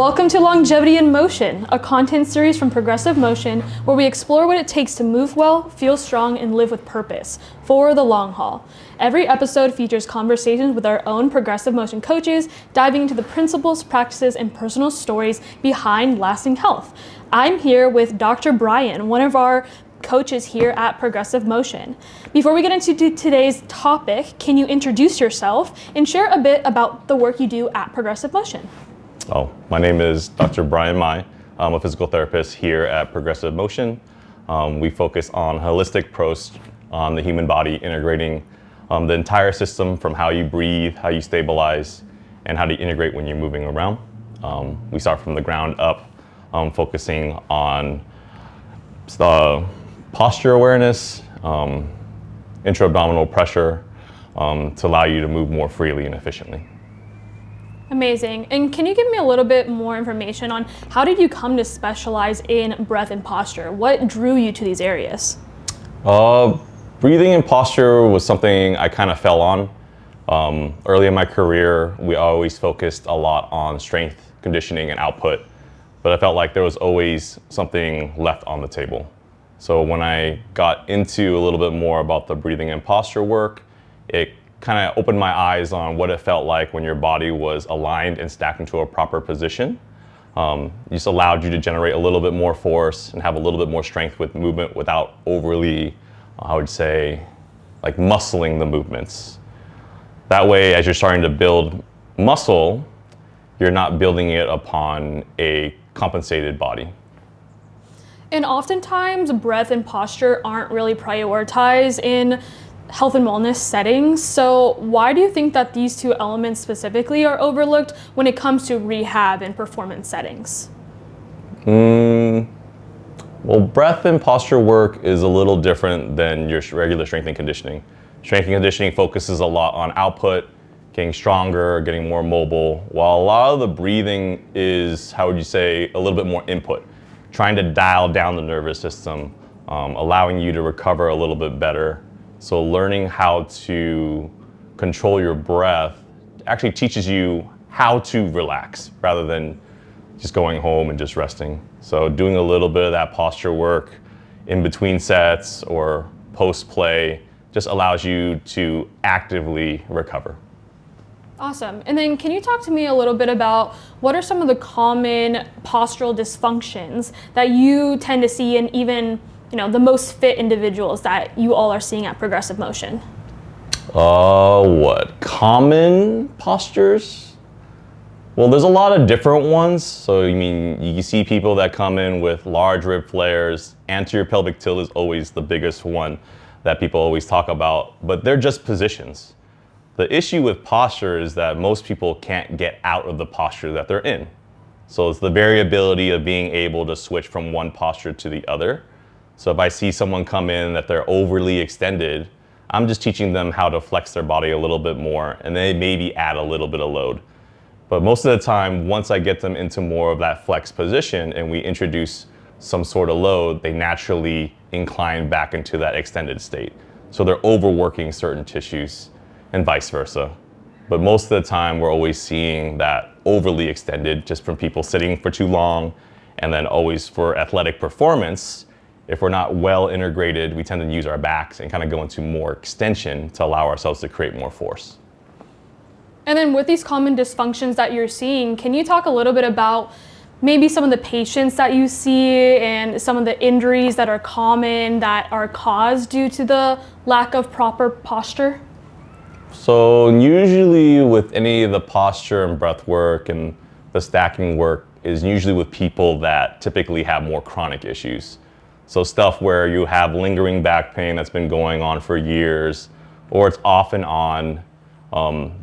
Welcome to Longevity in Motion, a content series from Progressive Motion where we explore what it takes to move well, feel strong, and live with purpose for the long haul. Every episode features conversations with our own Progressive Motion coaches, diving into the principles, practices, and personal stories behind lasting health. I'm here with Dr. Bryan, one of our coaches here at Progressive Motion. Before we get into today's topic, can you introduce yourself and share a bit about the work you do at Progressive Motion? My name is Dr. Bryan. I'm a physical therapist here at Progressive Motion. We focus on holistic approach on the human body, integrating the entire system from how you breathe, how you stabilize, and how to integrate when you're moving around. We start from the ground up, focusing on posture awareness, intra-abdominal pressure to allow you to move more freely and efficiently. Amazing. And can you give me a little bit more information on how did you come to specialize in breath and posture? What drew you to these areas? Breathing and posture was something I kind of fell on. Early in my career, we always focused a lot on strength, conditioning, and output, but I felt like there was always something left on the table. So when I got into a little bit more about the breathing and posture work, it kind of opened my eyes on what it felt like when your body was aligned and stacked into a proper position. Just allowed you to generate a little bit more force and have a little bit more strength with movement without overly, I would say, like muscling the movements. That way, as you're starting to build muscle, you're not building it upon a compensated body. And oftentimes, breath and posture aren't really prioritized in health and wellness settings. So why do you think that these two elements specifically are overlooked when it comes to rehab and performance settings? Well, breath and posture work is a little different than your regular strength and conditioning. Strength and conditioning focuses a lot on output, getting stronger, getting more mobile, while a lot of the breathing is, how would you say, a little bit more input, trying to dial down the nervous system, allowing you to recover a little bit better. So learning how to control your breath actually teaches you how to relax rather than just going home and just resting. So doing a little bit of that posture work in between sets or post-play just allows you to actively recover. Awesome. And then can you talk to me a little bit about what are some of the common postural dysfunctions that you tend to see in even the most fit individuals that you all are seeing at Progressive Motion? What common postures? Well, there's a lot of different ones. So you see people that come in with large rib flares. Anterior pelvic tilt is always the biggest one that people always talk about, but they're just positions. The issue with posture is that most people can't get out of the posture that they're in. So it's the variability of being able to switch from one posture to the other. So if I see someone come in that they're overly extended, I'm just teaching them how to flex their body a little bit more and then maybe add a little bit of load. But most of the time, once I get them into more of that flex position and we introduce some sort of load, they naturally incline back into that extended state. So they're overworking certain tissues and vice versa. But most of the time, we're always seeing that overly extended just from people sitting for too long, and then always for athletic performance, if we're not well integrated, we tend to use our backs and kind of go into more extension to allow ourselves to create more force. And then with these common dysfunctions that you're seeing, can you talk a little bit about maybe some of the patients that you see and some of the injuries that are common that are caused due to the lack of proper posture? So usually with any of the posture and breath work and the stacking work is usually with people that typically have more chronic issues. So stuff where you have lingering back pain that's been going on for years, or it's off and on,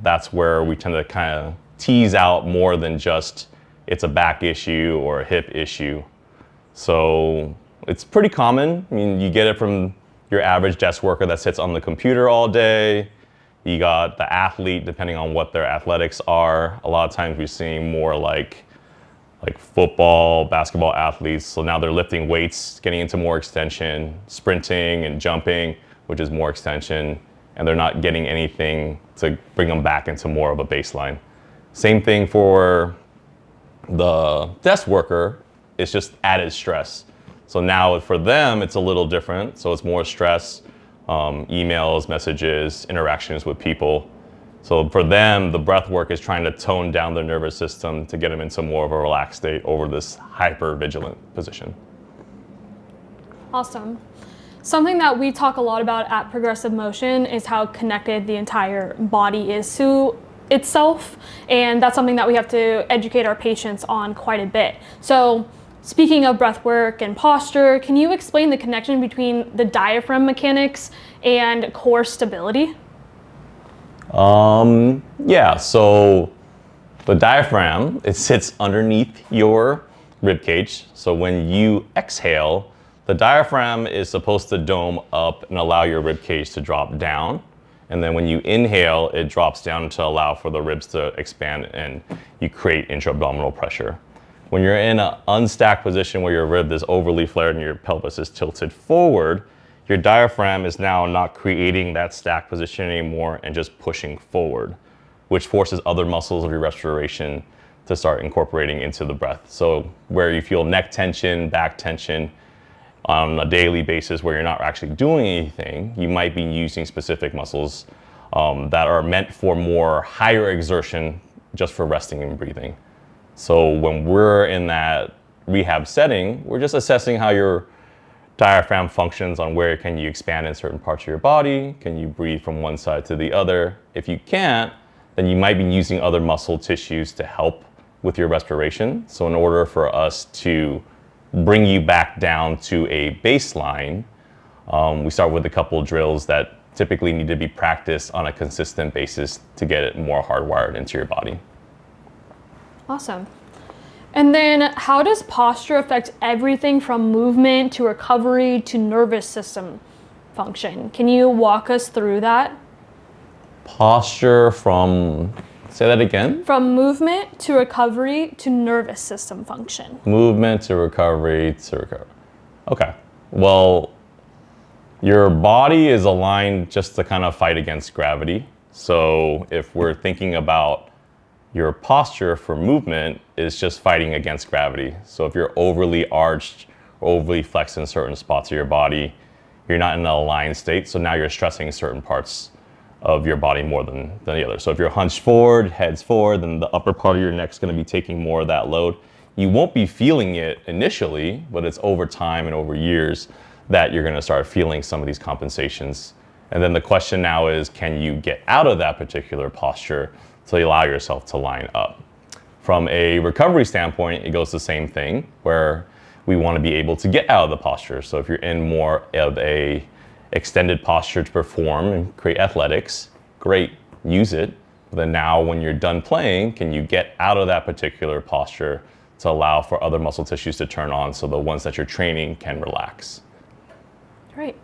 that's where we tend to kind of tease out more than just it's a back issue or a hip issue. So it's pretty common. You get it from your average desk worker that sits on the computer all day. You got the athlete, depending on what their athletics are. A lot of times we're seeing more like football, basketball athletes. So now they're lifting weights, getting into more extension, sprinting and jumping, which is more extension, and they're not getting anything to bring them back into more of a baseline. Same thing for The desk worker is just added stress. So now for them, it's a little different. So it's more stress, emails, messages, interactions with people. So for them, the breath work is trying to tone down their nervous system to get them into more of a relaxed state over this hyper-vigilant position. Awesome. Something that we talk a lot about at Progressive Motion is how connected the entire body is to itself, and that's something that we have to educate our patients on quite a bit. So speaking of breath work and posture, can you explain the connection between the diaphragm mechanics and core stability? Yeah, so the diaphragm, it sits underneath your rib cage. So when you exhale, the diaphragm is supposed to dome up and allow your rib cage to drop down. And then when you inhale, it drops down to allow for the ribs to expand and you create intra-abdominal pressure. When you're in an unstacked position where your rib is overly flared and your pelvis is tilted forward, your diaphragm is now not creating that stacked position anymore and just pushing forward, which forces other muscles of your respiration to start incorporating into the breath. So where you feel neck tension, back tension on a daily basis where you're not actually doing anything, you might be using specific muscles that are meant for more higher exertion just for resting and breathing. So when we're in that rehab setting, we're just assessing how your diaphragm functions on where can you expand in certain parts of your body, can you breathe from one side to the other. If you can't, then you might be using other muscle tissues to help with your respiration. So in order for us to bring you back down to a baseline, we start with a couple drills that typically need to be practiced on a consistent basis to get it more hardwired into your body. Awesome. And then how does posture affect everything from movement to recovery to nervous system function? Can you walk us through that? Posture from, say that again? From movement to recovery to nervous system function. Movement to recovery to recovery. Okay. Well, your body is aligned just to kind of fight against gravity. So if we're thinking about your posture for movement is just fighting against gravity. So if you're overly arched, overly flexed in certain spots of your body, you're not in an aligned state. So now you're stressing certain parts of your body more than the other. So if you're hunched forward, heads forward, then the upper part of your neck is going to be taking more of that load. You won't be feeling it initially, but it's over time and over years that you're going to start feeling some of these compensations. And then the question now is, can you get out of that particular posture to allow yourself to line up? From a recovery standpoint, it goes the same thing, where we want to be able to get out of the posture. So if you're in more of a extended posture to perform and create athletics, great, use it. But then now when you're done playing, can you get out of that particular posture to allow for other muscle tissues to turn on so the ones that you're training can relax? Great.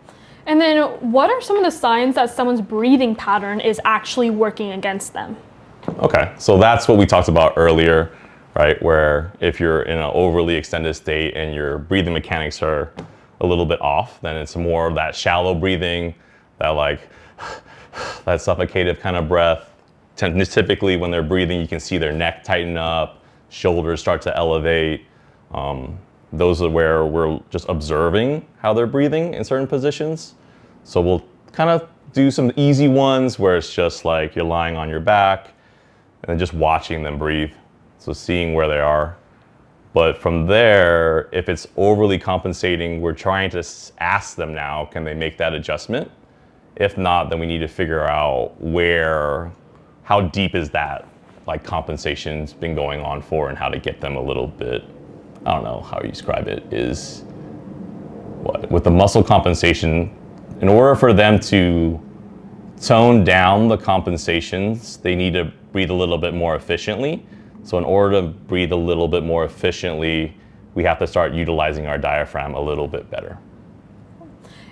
And then what are some of the signs that someone's breathing pattern is actually working against them? Okay, so that's what we talked about earlier, right? Where if you're in an overly extended state and your breathing mechanics are a little bit off, then it's more of that shallow breathing, that that suffocative kind of breath. Typically when they're breathing, you can see their neck tighten up, shoulders start to elevate. Those are where we're just observing how they're breathing in certain positions. So we'll kind of do some easy ones where it's just like you're lying on your back and then just watching them breathe. So seeing where they are. But from there, if it's overly compensating, we're trying to ask them now, can they make that adjustment? If not, then we need to figure out how deep is that compensation's been going on for, and how to get them a little bit, I don't know how you describe it, is with the muscle compensation, in order for them to tone down the compensations, they need to breathe a little bit more efficiently. So in order to breathe a little bit more efficiently, we have to start utilizing our diaphragm a little bit better.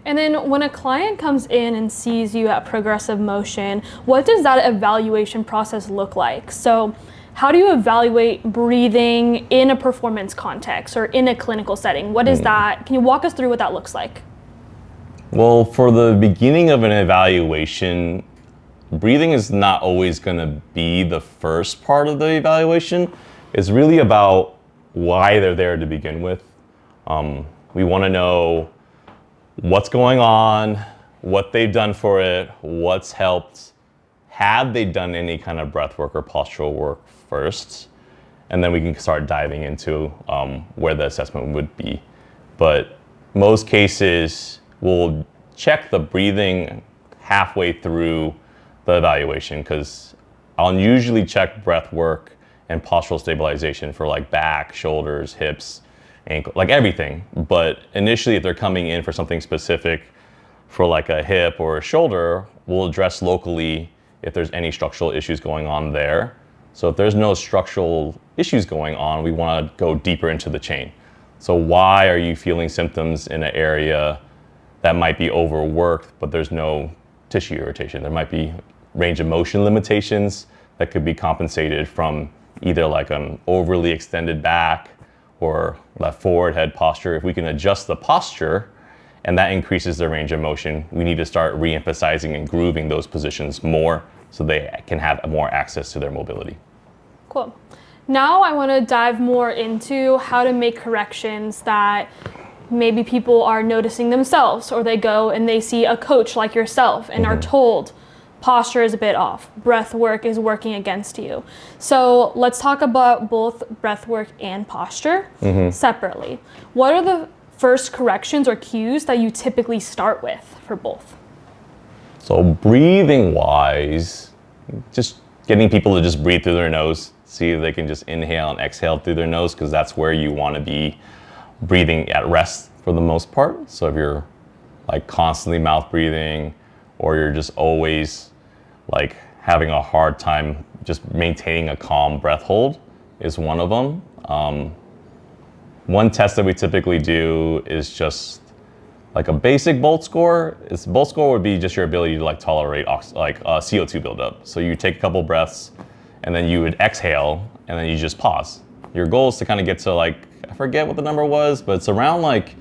And then when a client comes in and sees you at Progressive Motion, what does that evaluation process look like? So how do you evaluate breathing in a performance context or in a clinical setting? What is that? Can you walk us through what that looks like? Well, for the beginning of an evaluation, breathing is not always going to be the first part of the evaluation. It's really about why they're there to begin with. We want to know what's going on, what they've done for it, what's helped. Have they done any kind of breath work or postural work first? And then we can start diving into where the assessment would be. But most cases, we'll check the breathing halfway through the evaluation, because I'll usually check breath work and postural stabilization for like back, shoulders, hips, ankle, like everything. But initially, if they're coming in for something specific for like a hip or a shoulder, we'll address locally if there's any structural issues going on there. So if there's no structural issues going on, we want to go deeper into the chain. So why are you feeling symptoms in an area that might be overworked, but there's no tissue irritation? There might be range of motion limitations that could be compensated from either like an overly extended back or that forward head posture. If we can adjust the posture and that increases their range of motion, we need to start re-emphasizing and grooving those positions more so they can have more access to their mobility. Cool. Now I want to dive more into how to make corrections that maybe people are noticing themselves, or they go and they see a coach like yourself and are told posture is a bit off, breath work is working against you. So let's talk about both breath work and posture separately. What are the first corrections or cues that you typically start with for both? So breathing wise, just getting people to just breathe through their nose, see if they can just inhale and exhale through their nose, because that's where you want to be breathing at rest for the most part. So if you're like constantly mouth breathing, or you're just always like having a hard time just maintaining a calm breath hold, is one of them. One test that we typically do is just like a basic Bolt score. Bolt score would be just your ability to like tolerate CO2 buildup. So you take a couple breaths and then you would exhale and then you just pause. Your goal is to kind of get to like, I forget what the number was, but it's around like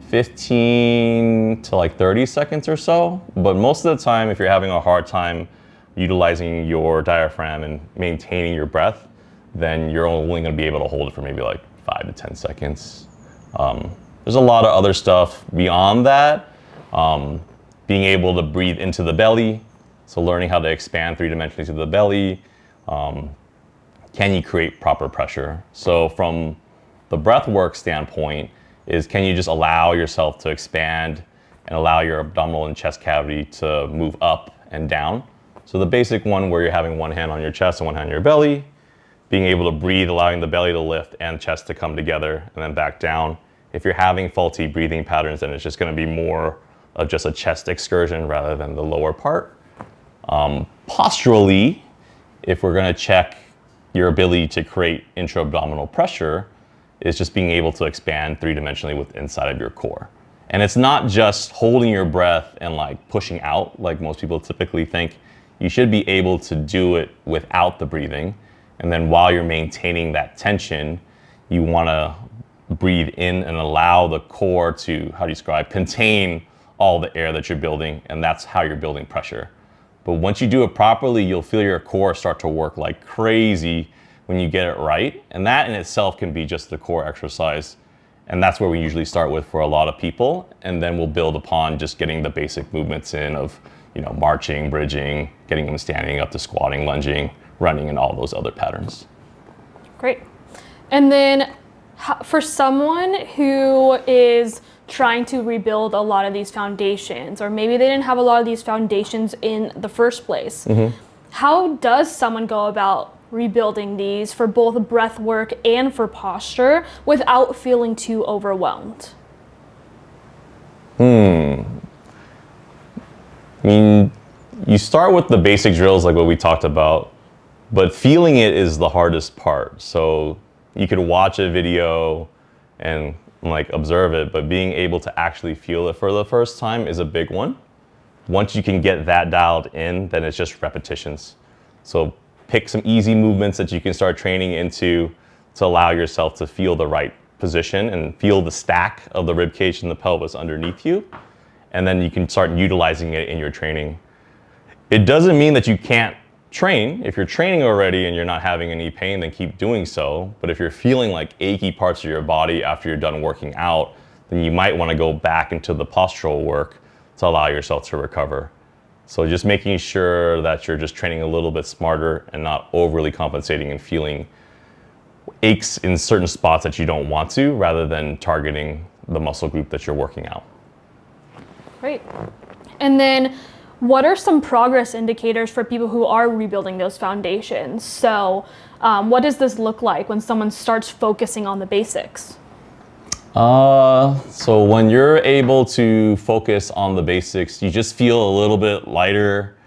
15 to like 30 seconds or so. But most of the time, if you're having a hard time utilizing your diaphragm and maintaining your breath, then you're only going to be able to hold it for maybe like 5 to 10 seconds. There's a lot of other stuff beyond that. Being able to breathe into the belly, so learning how to expand three-dimensionally to the belly. Can you create proper pressure? So from the breath work standpoint, is can you just allow yourself to expand and allow your abdominal and chest cavity to move up and down? So the basic one where you're having one hand on your chest and one hand on your belly, being able to breathe, allowing the belly to lift and chest to come together and then back down. If you're having faulty breathing patterns, then it's just going to be more of just a chest excursion rather than the lower part. Posturally, if we're going to check your ability to create intra-abdominal pressure, is just being able to expand three-dimensionally with inside of your core. And it's not just holding your breath and like pushing out like most people typically think. You should be able to do it without the breathing. And then while you're maintaining that tension, you want to breathe in and allow the core to, how do you describe, contain all the air that you're building, and that's how you're building pressure. But once you do it properly, you'll feel your core start to work like crazy when you get it right. And that in itself can be just the core exercise. And that's where we usually start with for a lot of people. And then we'll build upon just getting the basic movements in of, marching, bridging, getting them standing up to squatting, lunging, running, and all those other patterns. Great. And then for someone who is trying to rebuild a lot of these foundations, or maybe they didn't have a lot of these foundations in the first place, how does someone go about rebuilding these for both breath work and for posture without feeling too overwhelmed? I mean, you start with the basic drills like what we talked about, but feeling it is the hardest part. So you could watch a video and like observe it, but being able to actually feel it for the first time is a big one. Once you can get that dialed in, then it's just repetitions. So pick some easy movements that you can start training into to allow yourself to feel the right position and feel the stack of the rib cage and the pelvis underneath you. And then you can start utilizing it in your training. It doesn't mean that you can't train. If you're training already and you're not having any pain, then keep doing so. But if you're feeling like achy parts of your body after you're done working out, then you might want to go back into the postural work to allow yourself to recover. So just making sure that you're just training a little bit smarter and not overly compensating and feeling aches in certain spots that you don't want to, rather than targeting the muscle group that you're working out. Great. And then what are some progress indicators for people who are rebuilding those foundations? So what does this look like when someone starts focusing on the basics? So when you're able to focus on the basics, you just feel a little bit lighter.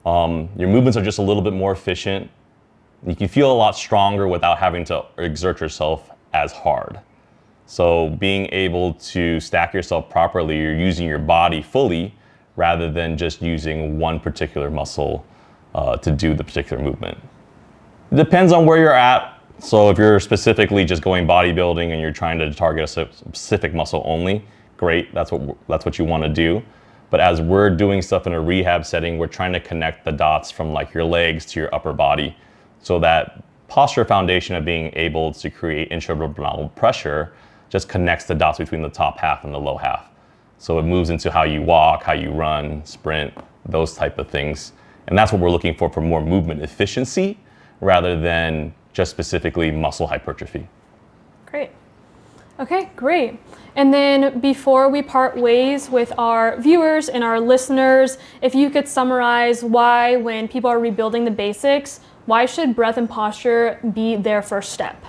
Your movements are just a little bit more efficient. You can feel a lot stronger without having to exert yourself as hard. So being able to stack yourself properly, you're using your body fully rather than just using one particular muscle to do the particular movement. It depends on where you're at. So if you're specifically just going bodybuilding and you're trying to target a specific muscle only, great, that's what you want to do. But as we're doing stuff in a rehab setting, we're trying to connect the dots from like your legs to your upper body. So that posture foundation of being able to create intra-abdominal pressure just connects the dots between the top half and the low half. So it moves into how you walk, how you run, sprint, those type of things. And that's what we're looking for more movement efficiency rather than just specifically muscle hypertrophy. Great. Okay, great. And then before we part ways with our viewers and our listeners, if you could summarize why, when people are rebuilding the basics, why should breath and posture be their first step?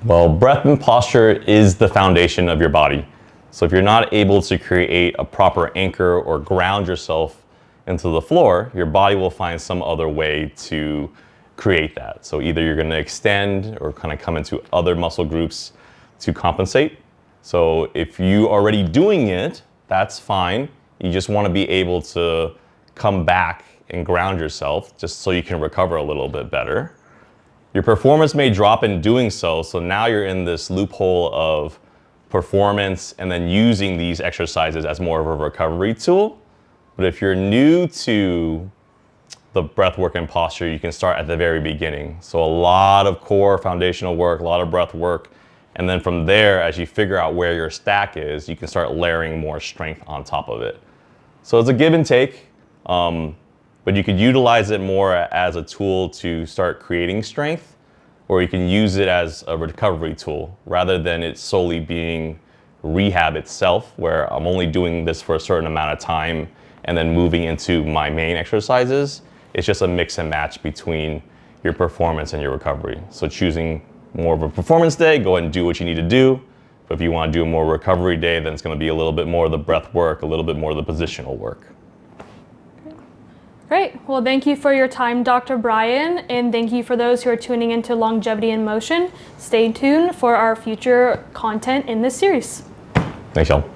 Well, breath and posture is the foundation of your body. So if you're not able to create a proper anchor or ground yourself into the floor, your body will find some other way to create that. So either you're going to extend or kind of come into other muscle groups to compensate. So if you are already doing it, that's fine. You just want to be able to come back and ground yourself just so you can recover a little bit better. Your performance may drop in doing so, so now you're in this loophole of performance and then using these exercises as more of a recovery tool. But if you're new to the breath work and posture, you can start at the very beginning. So a lot of core foundational work, a lot of breath work, and then from there, as you figure out where your stack is, you can start layering more strength on top of it. So it's a give and take, but you could utilize it more as a tool to start creating strength, or you can use it as a recovery tool rather than it solely being rehab itself, where I'm only doing this for a certain amount of time and then moving into my main exercises. It's just a mix and match between your performance and your recovery. So choosing more of a performance day, go ahead and do what you need to do. But if you want to do a more recovery day, then it's going to be a little bit more of the breath work, a little bit more of the positional work. Great. Well, thank you for your time, Dr. Bryan, and thank you for those who are tuning into Longevity in Motion. Stay tuned for our future content in this series. Thanks, y'all.